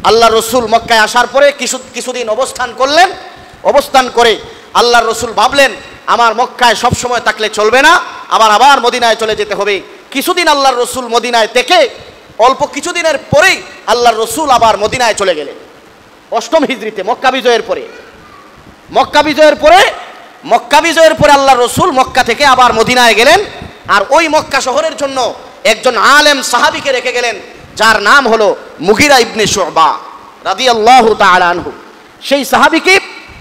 আল্লাহ রসুল মক্কায় আসার পরে কিছুদিন অবস্থান করলেন। অবস্থান করে আল্লাহ রসুল ভাবলেন আমার মক্কায় সব সময় থাকলে চলবে না, আবার মদিনায় চলে যেতে হবে। কিছুদিন আল্লাহর রসুল মদিনায় থেকে অল্প কিছুদিনের পরেই আল্লাহর রসুল আবার মদিনায় চলে গেলেন। 8ম হিজরিতে মক্কা বিজয়ের পরে আল্লাহর রসুল মক্কা থেকে আবার মদিনায় গেলেন। আর ওই মক্কা শহরের জন্য একজন আলেম সাহাবীকে রেখে গেলেন, যার নাম হলো মুগিরা ইবনে শুবা রাদিয়াল্লাহু তাআলা আনহু। সেই সাহাবীকে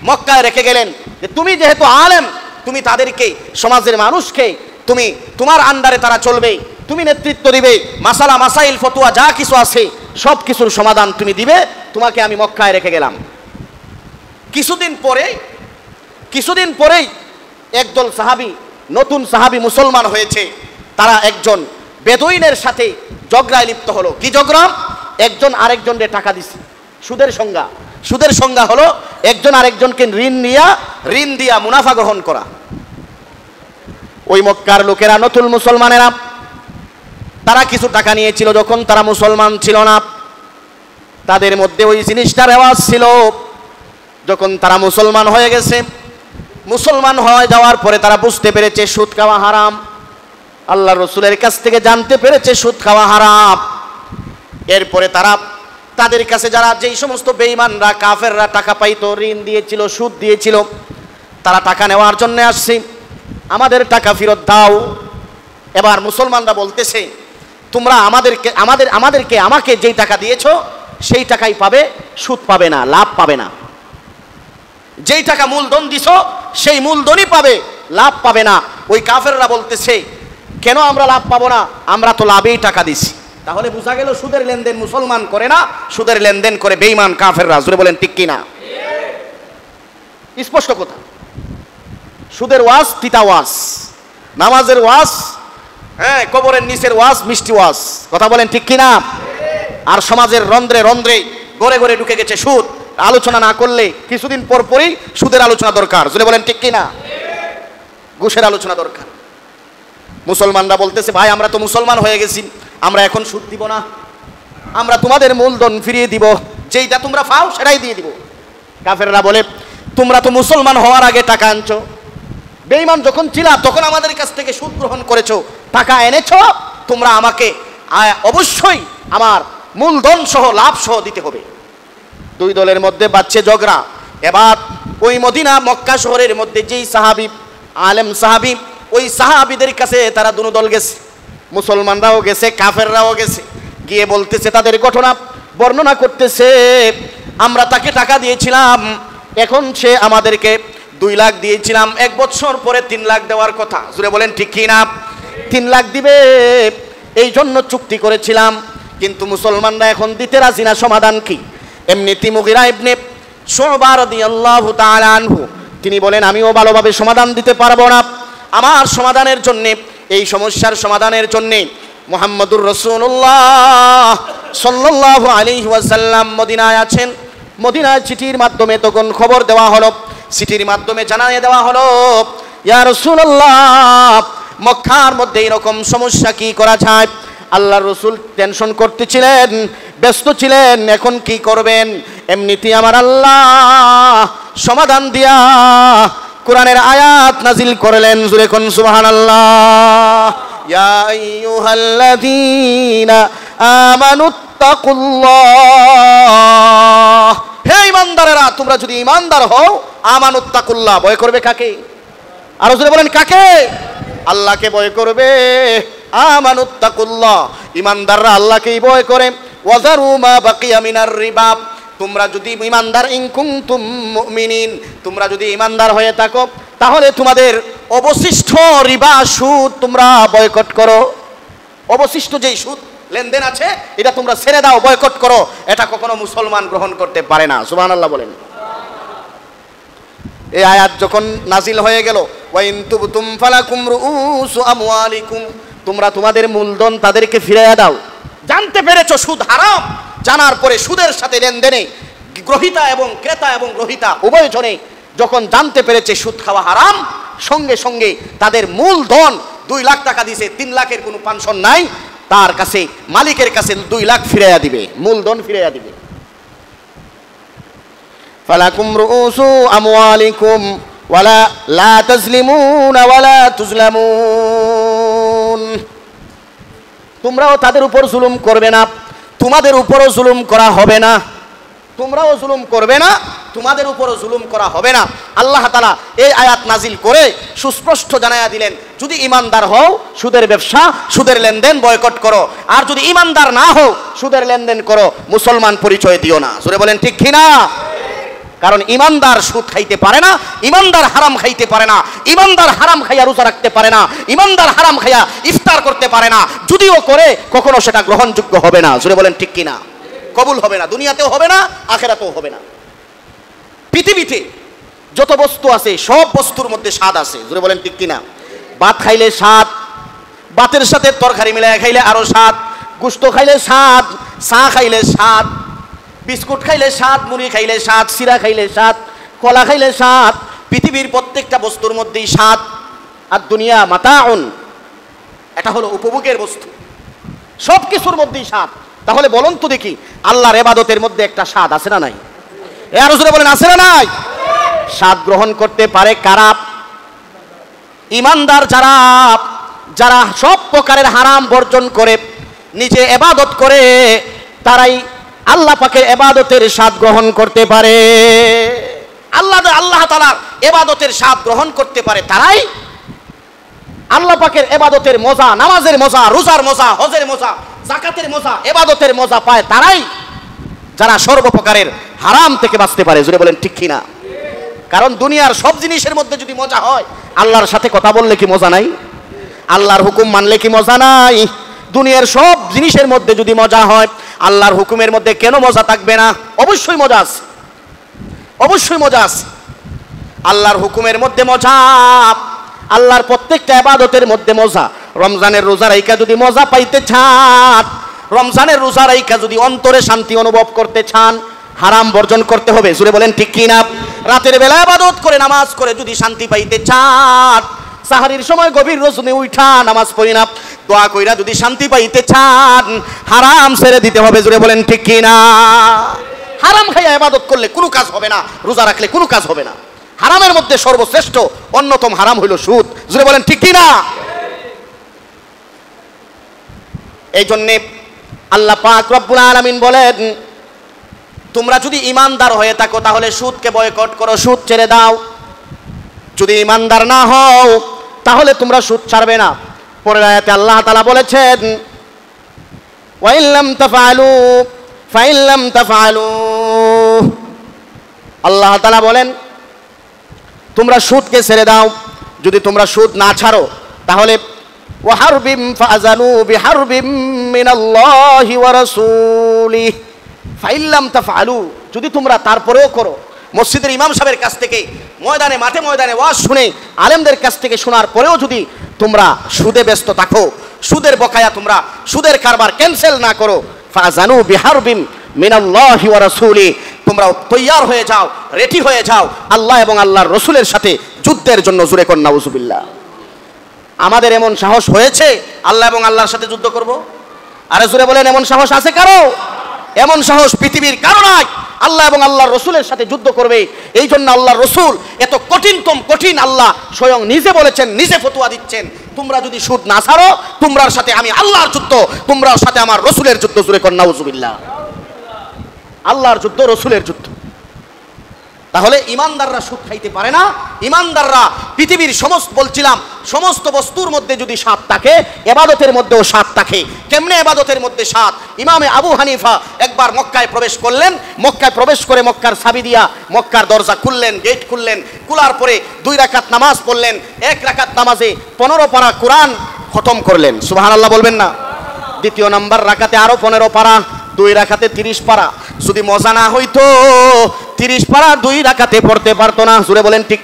মক্কায় রেখে গেলেন যে তুমি যেহেতু আলেম, তুমি তাদেরকে, সমাজের মানুষকে তুমি তোমার আন্ডারে তারা চলবে, তুমি নেতৃত্ব দিবে, মাসালা মাসাইল ফতোয়া যা কিছু আছে সব কিছুর সমাধান তুমি দিবে, তোমাকে আমি মক্কায় রেখে গেলাম। কিছুদিন পরেই একদল সাহাবী, নতুন সাহাবী মুসলমান হয়েছে, তারা একজন বেদুইনের সাথে ঝগড়ায় লিপ্ত হলো। কি ঝগড়া? একজন আরেকজনকে টাকা দিছে। সুদের সংজ্ঞা হলো একজন আরেকজনকে ঋণ দিয়া মুনাফা গ্রহণ করা। ওই মক্কার লোকেরা, নতুন মুসলমানেরা, তারা কিছু টাকা নিয়েছিল যখন তারা মুসলমান ছিল না। তাদের মধ্যে ওই জিনিসটার রেওয়াজ ছিল। যখন তারা মুসলমান হয়ে গেছে, মুসলমান হয়ে যাওয়ার পরে তারা বুঝতে পেরেছে সুদ খাওয়া হারাম। আল্লাহ রসুলের কাছ থেকে জানতে পেরেছে সুদ খাওয়া হারাম। এরপরে তারা তাদের কাছে যারা যেই সমস্ত বেঈমানরা, কাফেররা টাকা পাইতো, ঋণ দিয়েছিল, সুদ দিয়েছিল, তারা টাকা নেওয়ার জন্য আসছে, আমাদের টাকা ফেরত দাও। এবার মুসলমানরা বলতেছে তোমরা আমাকে যেই টাকা দিয়েছো সেই টাকাই পাবে, সুদ পাবে না, লাভ পাবে না। যেই টাকা মূলধন দিছো সেই মূলধনই পাবে, লাভ পাবে না। ওই কাফেররা বলতেছে কেন আমরা লাভ পাবো না? আমরা তো লাভেই টাকা দিছি। তাহলে বোঝা গেল সুদের লেনদেন মুসলমান করে না, সুদের লেনদেন করে বেঈমান কাফেররা। জোরে বলেন ঠিক কিনা? স্পষ্ট কথা। সুদের ওয়াজ তিতা ওয়াজ, নামাজের ওয়াজ, কবরের নিচের ওয়াজ মিষ্টি ওয়াজ। কথা বলেন ঠিক কিনা? আর সমাজের রন্ধ্রে রন্ধ্রে, ঘরে ঘরে ঢুকে গেছে সুদ। আলোচনা না করলে কিছুদিন পরই সুদের আলোচনা দরকার। জোরে বলেন ঠিক কিনা? ঘুষের আলোচনা দরকার। মুসলমানরা বলতেছে ভাই আমরা তো মুসলমান হয়ে গেছি, আমরা এখন সুদ দিব না, আমরা তোমাদের মূলধন ফিরিয়ে দিব, যেইটা তোমরা পাও সেটাই দিয়ে দিব। কাফেররা বলে তোমরা তো মুসলমান হওয়ার আগে টাকা আনছো, বেঈমান যখন ছিলা তখন আমাদের কাছ থেকে সুদ গ্রহণ করেছো, টাকা এনেছো, তোমরা আমাকে অবশ্যই আমার মূলধন সহ লাভ সহ দিতে হবে। দুই দলের মধ্যে বাচ্চে ঝগড়া। এবার ওই মদিনা মক্কা শহরের মধ্যে যেই সাহাবী, আলেম সাহাবী, ওই সাহাবীদের কাছে তারা দুনো দল গেছে, মুসলমানরাও গেছে, কাফেররাও গেছে। গিয়ে বলতেছে, তাদের ঘটনা বর্ণনা করতেছে, আমরা তাকে টাকা দিয়েছিলাম, এখন সে আমাদেরকে 2 লাখ দিয়েছিলাম, 1 বছর পরে 3 লাখ দেওয়ার কথা। জুড়ে বলেন ঠিক কি না? 3 লাখ দিবে, এই জন্য চুক্তি করেছিলাম, কিন্তু মুসলমানরা এখন দিতে রাজি না। সমাধান কি? এমনিতে মুগিরা ইবনে শুবা রাদিয়াল্লাহু তাআলা আনহু তিনি বলেন আমিও ভালোভাবে সমাধান দিতে পারবো না। আমার সমাধানের জন্যে, এই সমস্যার সমাধানের জন্যে মুহাম্মদুর রাসূলুল্লাহ সাল্লাল্লাহু আলাইহি ওয়াসাল্লাম মদিনায় আছেন। মদিনায় চিঠির মাধ্যমে তখন খবর দেওয়া হলো, চিঠির মাধ্যমে জানিয়ে দেওয়া হলো, ইয়া রাসূলুল্লাহ মক্কার মধ্যে এরকম সমস্যা কি করা যায়? আল্লাহর রাসূল টেনশন করতেছিলেন, ব্যস্ত ছিলেন, এখন কি করবেন? এমনিতেই আমার আল্লাহ সমাধান দিয়া কোরআনের আয়াত নাজিল করলেন। জোরে কোন সুবহানাল্লাহ। ইয়া আইয়ুহাল্লাযীনা আমানুত্তাকুল্লাহ, হে ঈমানদারেরা তোমরা যদি ঈমানদার হও, আমানুত্তাকুল্লাহ, ভয় করবে কাকে? আর জোরে বলেন কাকে? আল্লাহকে ভয় করবে। আমানুত্তাকুল্লাহ, ঈমানদাররা আল্লাহকেই ভয় করে। ওয়াজারু মা বাকিয়া মিনার রিবা, তোমরা যদি ঈমানদার, ইন কুনতুম মুমিনিন, তোমরা যদি ঈমানদার হয়ে থাকো তাহলে তোমাদের অবশিষ্ট রিবা, সুদ তোমরা বয়কট করো। অবশিষ্ট যেই সুদ লেনদেন আছে এটা তোমরা ছেড়ে দাও, বয়কট করো। এটা কখনো মুসলমান গ্রহণ করতে পারে না। সুবহানাল্লাহ বলেন। এই আয়াত যখন নাজিল হয়ে গেল, ওয়া ইন তুবতুম ফালাকুম রুউসু আমওয়ালিকুম, তোমরা তোমাদের মূলধন তাদেরকে ফিরিয়ে দাও। জানতে পেরেছো সুদ হারাম, জানার পরে সুদের সাথে লেনদেনে গ্রহীতা এবং ক্রেতা এবং গ্রহীতা উভয়জনে যখন জানতে পেরেছে সুদ খাওয়া হারাম, সঙ্গে সঙ্গে তাদের মূলধন 2 লাখ টাকা দিয়েছে, 3 লাখের কোনো পেনশন নাই, তার কাছে মালিকের কাছে 2 লাখ ফিরাইয়া দিবে, মূলধন ফিরাইয়া দিবে। ফালাকুম রুউসু আমওয়ালিকুম ওয়ালা লা তাজলিমুনা ওয়ালা তুজলামুন। তোমরাও তাদের উপর জুলুম করবে না, তোমাদের উপরও জুলুম করা হবে না। তোমরাও জুলুম করবে না, তোমাদের উপরও জুলুম করা হবে না। আল্লাহ তাআলা এই আয়াত নাজিল করে সুস্পষ্ট জানায়া দিলেন, যদি ইমানদার হও সুদের ব্যবসা, সুদের লেনদেন বয়কট করো, আর যদি ইমানদার না হও সুদের লেনদেন করো, মুসলমান পরিচয় দিও না। জোরে বলেন ঠিক কিনা? কারণ ইমানদার সুদ খাইতে পারে না, ইমানদার হারাম খাইতে পারে না, ইমানদার হারাম খাইয়া রোজা রাখতে পারে না, ইমানদার হারাম খাইয়া ইফতার করতে পারে না। যদিও করে কখনো সেটা গ্রহণযোগ্য হবে না। জোরে বলেন ঠিক কিনা? কবুল হবে না, দুনিয়াতেও হবে না, আখিরাতেও হবে না। পৃথিবীতে যত বস্তু আছে সব বস্তুর মধ্যে স্বাদ আছে। জোরে বলেন ঠিক কিনা? ভাত খাইলে স্বাদ, ভাতের সাথে তরকারি মিলায় খাইলে আরো স্বাদ, গোশত খাইলে স্বাদ, চা খাইলে স্বাদ, বিস্কুট খাইলে স্বাদ, মুড়ি খাইলে স্বাদ, সিরা খাইলে স্বাদ, কলা খাইলে স্বাদ। পৃথিবীর প্রত্যেকটা বস্তুর মধ্যেই স্বাদ। আর দুনিয়া মাতাউন, এটা হলো উপভোগের বস্তু, সব কিছুর মধ্যেই স্বাদ। তাহলে বলুন তো দেখি, আল্লাহর ইবাদতের মধ্যে একটা স্বাদ আছে না নাই? আরো জোরে বলেন, আছে না নাই? স্বাদ গ্রহণ করতে পারে কারা? ইমানদার যারা, যারা সব প্রকারের হারাম বর্জন করে নিজে ইবাদত করে, তারাই আল্লাহ পাকের ইবাদতের স্বাদ গ্রহণ করতে পারে। আল্লাহ তাআলার ইবাদতের স্বাদ গ্রহণ করতে পারে তারাই আল্লাহ পাকের ইবাদতের মজা, নামাজের মজা, রোজার মজা, হজের মজা, যাকাতের মজা, ইবাদতের মজা পায় তারাই যারা সর্বপ্রকারের হারাম থেকে বাঁচতে পারে। জোরে বলেন ঠিক কিনা? কারণ দুনিয়ার সব জিনিসের মধ্যে যদি মজা হয়, আল্লাহর সাথে কথা বললে কি মজা নাই? আল্লাহর হুকুম মানলে কি মজা নাই? দুনিয়ার সব জিনিসের মধ্যে যদি মজা হয়, আল্লাহর হুকুমের মধ্যে কেন মজা থাকবে না? অবশ্যই মজা আছে, অবশ্যই মজা আছে। আল্লাহর হুকুমের মধ্যে মজা, আল্লাহর প্রত্যেকটা ইবাদতের মধ্যে মজা। রমজানের রোজা রাইখা যদি মজা পাইতে চান, রমজানের রোজা রাইখা যদি অন্তরে শান্তি অনুভব করতে চান, হারাম বর্জন করতে হবে। জোরে বলেন ঠিক কিনা? রাতের বেলা ইবাদত করে নামাজ করে যদি শান্তি পাইতে চান, সাহারির সময় গভীর রজনী উঠা নামাজ পড়ি না, দোয়া কইরা যদি শান্তি পাইতে চান, হারাম ছেড়ে দিতে হবে। জোরে বলেন ঠিক কিনা? হারাম খাইয়া ইবাদত করলে কোনো কাজ হবে না, রোজা রাখলে কোনো কাজ হবে না। হারামের মধ্যে সর্বশ্রেষ্ঠ অন্যতম হারাম হইল সুদ। জোরে বলেন ঠিক কিনা? এই জন্যে আল্লাহ পাক রব্বুল আলামিন বলেন, তোমরা যদি ইমানদার হয়ে থাকো তাহলে সুদকে বয়কট করো, সুদ ছেড়ে দাও। যদি ইমানদার না হও তাহলে তোমরা সুদ ছাড়বে না। পরের আয়াতে আল্লাহ তাআলা বলেছেন, ওয়া ইল্লাম তাফআলু ফাইল্লাম তাফআলু। আল্লাহ তাআলা বলেন, তোমরা সুদকে ছেড়ে দাও। যদি তোমরা সুদ না ছাড়ো তাহলে ওয়াহারবিম ফাযানু বিহারবিম মিনাল্লাহি ওয়া রাসূলিহি ফাইল্লাম তাফআলু। যদি তোমরা তারপরেও করো, মসজিদের ইমাম সাহেবের কাছ থেকে, ময়দানে মাঠে ময়দানে ওয়াজ শুনে, আলেমদের কাছ থেকে শোনার পরেও যদি তোমরা সুদে ব্যস্ত থাকো, সুদের বকায়া তোমরা সুদের কারবার ক্যান্সেল না করো, ফাযানু বিহারবিম মিনাল্লাহি ওয়া রাসূলিহি, তোমরা তৈয়ার হয়ে যাও, রেডি হয়ে যাও আল্লাহ এবং আল্লাহর রসুলের সাথে যুদ্ধের জন্য। জোরে কর নাউযুবিল্লাহ। আমাদের এমন সাহস হয়েছে আল্লাহ এবং আল্লাহর সাথে যুদ্ধ করব? আরে জোরে বলেন, এমন সাহস আছে কারো? এমন সাহস পৃথিবীর কারো নাই। আল্লাহ এবং আল্লাহর রসুলের সাথে যুদ্ধ করবে। এই জন্য আল্লাহর রসুল এত কঠিন, আল্লাহ স্বয়ং নিজে বলেছেন, নিজে ফতোয়া দিচ্ছেন, তোমরা যদি সুদ না ছাড়ো, তোমরার সাথে আমি আল্লাহর যুদ্ধ, তোমরার সাথে আমার রসুলের যুদ্ধ। জোরে কর নাউযুবিল্লাহ। আল্লাহর যুদ্ধ, রসুলের যুদ্ধ। তাহলে ইমানদাররা সুদ খাইতে পারে না। ইমানদাররা পৃথিবীর সমস্ত বস্তুর মধ্যে যদি স্বাদ থাকে, ইবাদতের মধ্যেও স্বাদ থাকে। কেমনে ইবাদতের মধ্যে স্বাদ? ইমামে আবু হানিফা একবার মক্কায় প্রবেশ করলেন। মক্কায় প্রবেশ করে মক্কার চাবি দিয়া মক্কার দরজা খুললেন, গেট খুললেন। খোলার পরে 2 রাকাত নামাজ পড়লেন। 1 রাকাত নামাজে 15 পারা কোরআন খতম করলেন। সুবহানাল্লাহ বলবেন না? দ্বিতীয় নাম্বার রাকাতে আরো 15 পারা, 2 রাকাতে 30 পারা। যদি মজা না হইতো 30 পারা 2 রাকাতে পড়তে পারতো না। জোরে বলেন ঠিক।